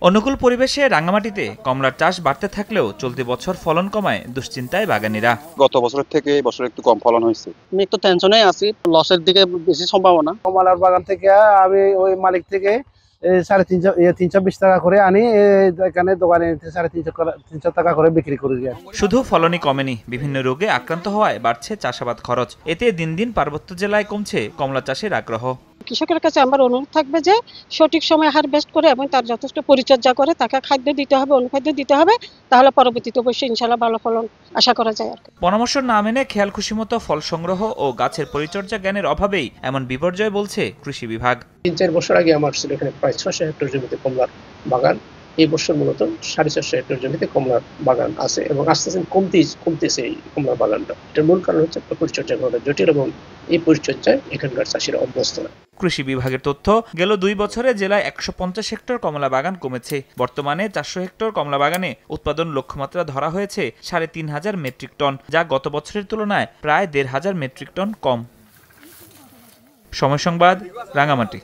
অনুকূল পরিবেশে রাঙ্গামাটিতে কমলার চাষ বাড়তে থাকলেও চলতি বছর ফলন কমায় দুশ্চিন্তায় বাগানীরা। গত বছরের থেকে এই বছর একটু কম ফলন হয়েছে। আমি একটু টেনশনে আছি, লসের দিকে বেশি সম্ভাবনা। কমলার বাগান থেকে আমি ওই মালিক থেকে 320 টাকা করে আনি, এখানে দোকানে 350 টাকা করে বিক্রি করি। শুধু ফলনই কমেনি, বিভিন্ন রোগে আক্রান্ত হওয়ায় বাড়ছে চাষাবাদ খরচ। এতে দিন দিন পার্বত্য জেলায় কমছে কমলা চাষের আগ্রহ। কৃষকের কাছে আমার অনুরোধ থাকবে যে সঠিক সময় হারভেস্ট করে এবং তার যথেষ্ট পরিচর্যা করে তাকে খাদ্য দিতে হবে, অনুখাদ্য দিতে হবে, তাহলে পরবর্তীতে অবশ্যই ইনশাআল্লাহ ভালো ফলন আশা করা যায়। পরামর্শ না মেনে খেয়াল খুশিমতো ফল সংগ্রহ ও গাছের পরিচর্যা জ্ঞানের অভাবেই এমন বিপর্যয় বলছে কৃষি বিভাগ। 3-4 বছর আগে আমার ছিল এখানে প্রায় 600 হেক্টর জমিতে কমলার বাগান। এই বছর মূলত 450 হেক্টর জমিতে কমলার বাগান আছে এবং আস্তে আস্তে কমতেছে এই কমলার বাগানটা। এটার মূল কারণ হচ্ছে পরিচর্যা করা জটিল এবং এই পরিচর্যায় এখানকার চাষিরা অভ্যস্ত না। কৃষি বিভাগের তথ্য, গেল 2 বছরে জেলায় 150 হেক্টর কমলা বাগান কমেছে। বর্তমানে 400 হেক্টর কমলা বাগানে উৎপাদন লক্ষ্যমাত্রা ধরা হয়েছে 3500 মেট্রিক টন, যা গত বছরের তুলনায় প্রায় 1500 মেট্রিক টন কম। সময় সংবাদ, রাঙ্গামাটি।